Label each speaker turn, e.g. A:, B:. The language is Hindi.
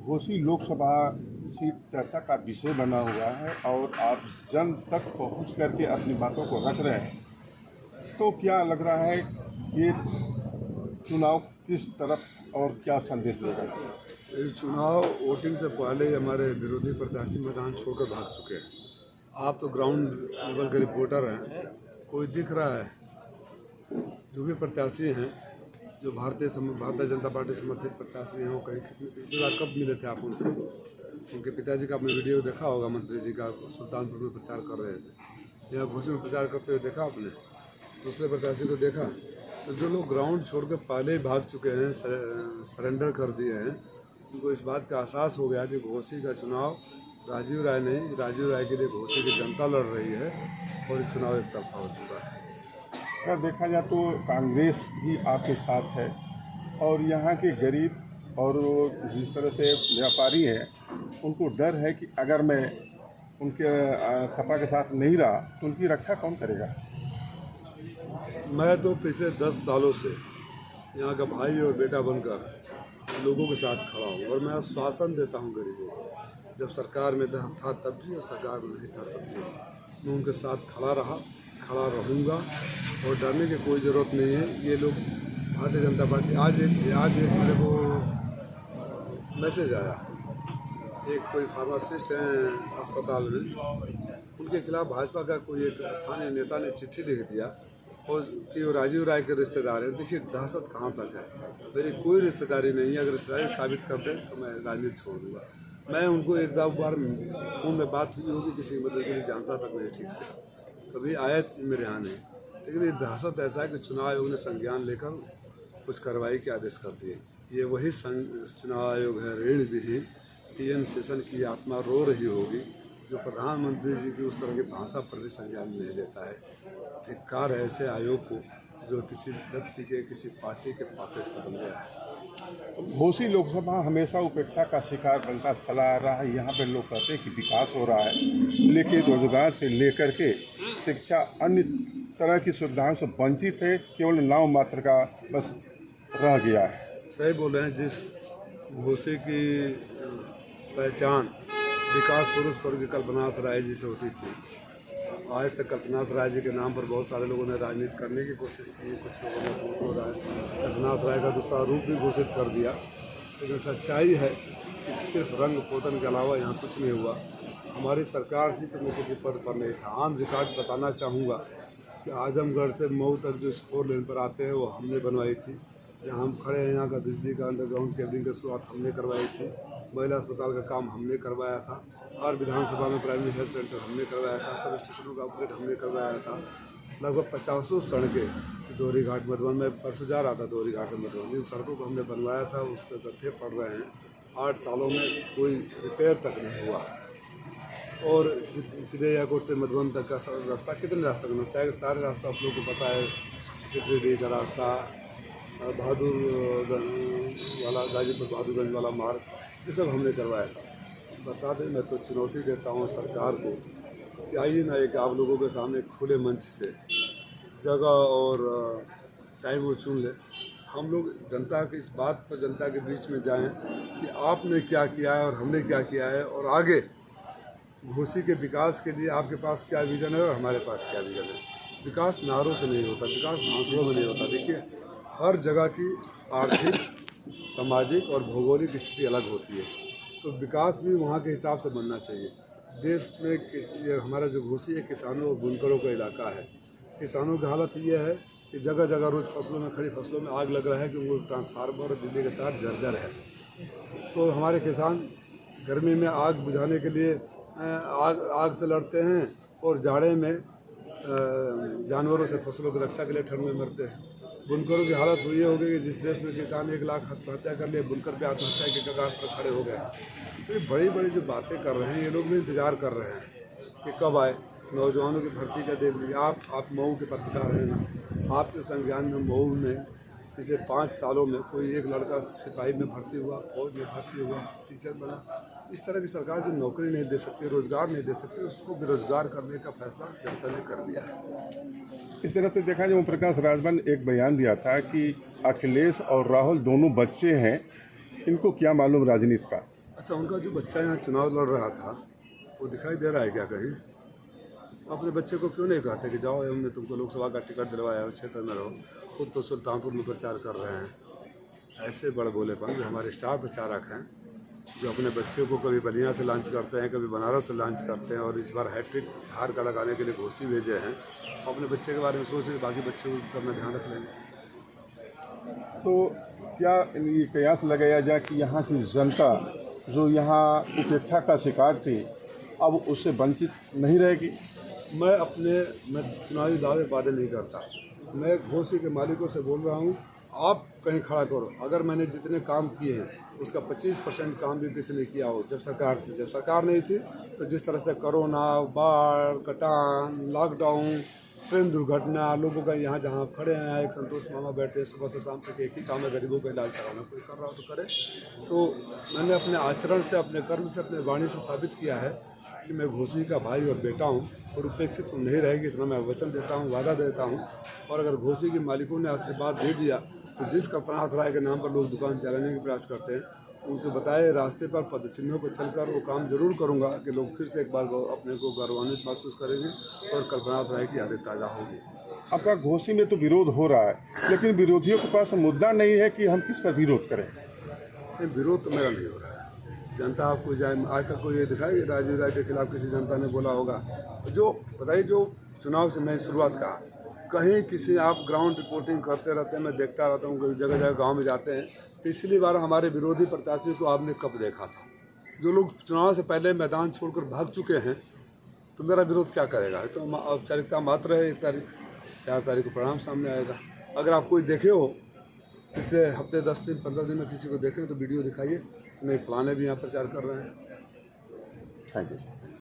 A: घोसी लोकसभा सीट चर्चा का विषय बना हुआ है और आप जन तक पहुंच करके अपनी बातों को रख रहे हैं, तो क्या लग रहा है ये चुनाव किस तरफ और क्या संदेश देगा?
B: ये चुनाव वोटिंग से पहले ही हमारे विरोधी प्रत्याशी मैदान छोड़कर भाग चुके हैं। आप तो ग्राउंड लेवल के रिपोर्टर हैं, कोई दिख रहा है? जो भी प्रत्याशी हैं, जो भारतीय जनता पार्टी समर्थित प्रत्याशी हैं, वो कहीं कब मिले थे आप उनसे? उनके पिताजी का आपने वीडियो देखा होगा, मंत्री जी का सुल्तानपुर में प्रचार कर रहे थे, यहाँ घोसी में प्रचार करते हुए देखा आपने? दूसरे प्रत्याशी को देखा? तो जो लोग ग्राउंड छोड़कर पहले ही भाग चुके हैं, सरेंडर कर दिए हैं, उनको इस बात का एहसास हो गया कि घोसी का चुनाव राजीव राय नहीं, राजीव राय के लिए घोसी की जनता लड़ रही है और ये चुनाव एक तरफा हो चुका है।
A: अगर देखा जाए तो कांग्रेस भी आपके साथ है और यहाँ के गरीब और जिस तरह से व्यापारी हैं, उनको डर है कि अगर मैं उनके सपा के साथ नहीं रहा तो उनकी रक्षा कौन करेगा?
B: मैं तो पिछले 10 सालों से यहाँ का भाई और बेटा बनकर लोगों के साथ खड़ा हूँ और मैं आश्वासन देता हूँ गरीबों को। जब सरकार में था तब भी और सरकार में नहीं था तब भी मैं उनके साथ खड़ा रहा, खड़ा रहूँगा और डरने की कोई ज़रूरत नहीं है। ये लोग भारतीय जनता पार्टी आज एक मेरे को मैसेज आया, एक कोई फार्मासिस्ट हैं अस्पताल में, उनके खिलाफ भाजपा का कोई एक स्थानीय नेता ने चिट्ठी लिख दिया और कि वो राजीव राय के रिश्तेदार हैं। देखिए दहशत कहाँ तक है। मेरी कोई रिश्तेदारी नहीं है, अगर रिश्तेदारी साबित कर दें तो मैं राजनीति छोड़ दूँगा। मैं उनको एक दो बार फोन में बात हुई होगी, किसी मदद के लिए जानता तक नहीं ठीक से, कभी आया मेरे यहाँ नहीं। लेकिन ये दहशत ऐसा है कि चुनाव आयोग ने संज्ञान लेकर कुछ कार्रवाई के आदेश कर दिए। ये वही चुनाव आयोग है ऋण विहीन, PN सेशन की आत्मा रो रही होगी, जो प्रधानमंत्री जी की उस तरह की भाषा पर भी संज्ञान नहीं लेता है। धिक्कार है ऐसे आयोग को जो किसी व्यक्ति के, किसी पार्टी के पॉकेट पर बन गया है।
A: घोसी लोकसभा हमेशा उपेक्षा का शिकार बनता चला आ रहा है। यहाँ पे लोग कहते हैं कि विकास हो रहा है, लेकिन रोजगार से लेकर के शिक्षा अन्य तरह की सुविधाओं से वंचित है, केवल नाम मात्र का बस रह गया है।
B: सही बोल रहे हैं। जिस घोसी की पहचान विकास पुरुष स्वर्गीय कल्पनाथ राय जी से होती थी, आज तक कल्पनाथ राय जी के नाम पर बहुत सारे लोगों ने राजनीति करने की कोशिश की। कुछ लोगों ने कल्पनाथ राय का दूसरा रूप भी घोषित कर दिया, लेकिन सच्चाई है कि सिर्फ रंग पोतन के अलावा यहाँ कुछ नहीं हुआ। हमारी सरकार थी तो मैं किसी पद पर नहीं था। ऑन रिकॉर्ड बताना चाहूँगा कि आजमगढ़ से मऊ तक जो 4 लेन पर आते हैं वो हमने बनवाई थी। जहाँ हम खड़े हैं, यहाँ का बिजली का अंडरग्राउंड केबलिंग की शुरुआत हमने करवाई थी। महिला अस्पताल का काम हमने करवाया था और विधानसभा में प्राइमरी हेल्थ सेंटर हमने करवाया था। सब स्टेशनों का अपग्रेड हमने करवाया था। लगभग 50 सड़कें दोहरी घाट मधुबन में परसों जा रहा था, दोहरी घाट से मधुबन जिन सड़कों को हमने बनवाया था उस पर गड्ढे पड़ रहे हैं। 8 सालों में कोई रिपेयर तक नहीं हुआ। और चिड़ैयाकोट से मधुबन तक का रास्ता, कितने रास्ता बना, सारे रास्ता आप लोगों को पता है। टिकरी का रास्ता, बहादुर वाला, गाजीपुर बहादुरगंज वाला मार्ग, ये सब हमने करवाया था। बता दें, मैं तो चुनौती देता हूँ सरकार को कि आइए ना, एक आप लोगों के सामने खुले मंच से जगह और टाइम वो चुन ले। हम लोग जनता की इस बात पर जनता के बीच में जाएं कि आपने क्या किया है और हमने क्या किया है, और आगे घोसी के विकास के लिए आपके पास क्या विज़न है और हमारे पास क्या विज़न है। विकास नारों से नहीं होता, विकास भाषणों में नहीं होता। देखिए, हर जगह की आर्थिक, सामाजिक और भौगोलिक स्थिति अलग होती है, तो विकास भी वहाँ के हिसाब से बनना चाहिए। देश में ये हमारा जो घोसी है किसानों और बुनकरों का इलाका है। किसानों की हालत ये है कि जगह जगह रोज़ फसलों में, खड़ी फसलों में आग लग रहा है कि वो ट्रांसफार्मर और बिजली के तार जर्जर है। तो हमारे किसान गर्मी में आग बुझाने के लिए आग से लड़ते हैं और जाड़े में जानवरों से फसलों की रक्षा के लिए ठंड में मरते हैं। बुनकरों की हालत हुई होगी कि जिस देश में किसान 1 लाख आत्महत्या कर लिए, बुनकर पे आत्महत्या के कगार पर खड़े हो गए। तो ये बड़ी बड़ी जो बातें कर रहे हैं, ये लोग भी इंतजार कर रहे हैं कि कब आए। नौजवानों की भर्ती का देख लीजिए, आप मऊ के पत्रकार हैं ना, आपके संज्ञान में मऊ में पिछले 5 सालों में कोई एक लड़का सिपाही में भर्ती हुआ, फौज में भर्ती हुआ, टीचर बना? इस तरह की सरकार जो नौकरी नहीं दे सकती, रोजगार नहीं दे सकती, उसको बेरोजगार करने का फैसला जनता ने कर लिया है।
A: इस तरह से देखा जाए, ओम प्रकाश राजभर ने एक बयान दिया था कि अखिलेश और राहुल दोनों बच्चे हैं, इनको क्या मालूम राजनीति का।
B: अच्छा, उनका जो बच्चा यहाँ चुनाव लड़ रहा था वो दिखाई दे रहा है क्या कहीं? अपने बच्चे को क्यों नहीं कहते कि जाओ, हमने तुमको लोकसभा का टिकट दिलवाया है, क्षेत्र में रहो। खुद तो सुल्तानपुर में प्रचार कर रहे हैं। ऐसे बड़े बोलेपन जो हमारे स्टार प्रचारक हैं, जो अपने बच्चे को कभी बलिया से लॉन्च करते हैं, कभी बनारस से लॉन्च करते हैं, और इस बार हैट्रिक हार का लगाने के लिए घोषी भेजे हैं। अपने बच्चे के बारे में सोचें, बाकी बच्चों को अपना ध्यान रख लेंगे।
A: तो क्या ये कयास लगाया जाए कि यहाँ की जनता जो यहाँ उपेक्षा का शिकार थी अब उससे वंचित नहीं रहेगी?
B: मैं चुनावी दावे वादे नहीं करता। मैं घोसी के मालिकों से बोल रहा हूँ, आप कहीं खड़ा करो। अगर मैंने जितने काम किए हैं उसका 25% काम भी किसी ने किया हो जब सरकार थी। जब सरकार नहीं थी तो जिस तरह से कोरोना, बाढ़, कटान, लॉकडाउन, ट्रेन दुर्घटना, लोगों का यहाँ जहाँ खड़े हैं, एक संतोष मामा बैठे सुबह से शाम तक एक ही काम है, गरीबों का इलाज कराना। कोई कर रहा हो तो करे। तो मैंने अपने आचरण से, अपने कर्म से, अपने वाणी से साबित किया है कि मैं घोसी का भाई और बेटा हूँ, और उपेक्षित तो नहीं रहेगी, इतना मैं वचन देता हूँ, वादा देता हूँ। और अगर घोसी के मालिकों ने आशीर्वाद दे दिया तो जिस कल्पनाथ राय के नाम पर लोग दुकान चलाने के प्रयास करते हैं, उनको बताए रास्ते पर पदचिन्हों पर चलकर वो काम जरूर करूँगा कि लोग फिर से एक बार अपने को गौरवान्वित महसूस करेंगे और कल्पनाथ राय की यादें ताज़ा होगी।
A: आपका घोसी में तो विरोध हो रहा है, लेकिन विरोधियों के पास मुद्दा नहीं है कि हम किस पर विरोध करें।
B: नहीं, विरोध तो मेरा नहीं हो रहा है। जनता आपको जाए आज तक कोई ये दिखाई राजीव राय के खिलाफ किसी जनता ने बोला होगा? जो बताइए, जो चुनाव से मैं शुरुआत का कहीं किसी आप ग्राउंड रिपोर्टिंग करते रहते हैं, मैं देखता रहता हूँ, जगह जगह गांव में जाते हैं। पिछली बार हमारे विरोधी प्रत्याशी को आपने कब देखा था? जो लोग चुनाव से पहले मैदान छोड़कर भाग चुके हैं, तो मेरा विरोध क्या करेगा? तो औपचारिकता मात्र है। 4 तारीख को परिणाम सामने आएगा। अगर आप कोई देखे हो पिछले हफ्ते 10 दिन 15 दिन में किसी को देखें तो वीडियो दिखाइए। नहीं, फलाने भी यहाँ प्रचार कर रहे हैं।
A: Thank you.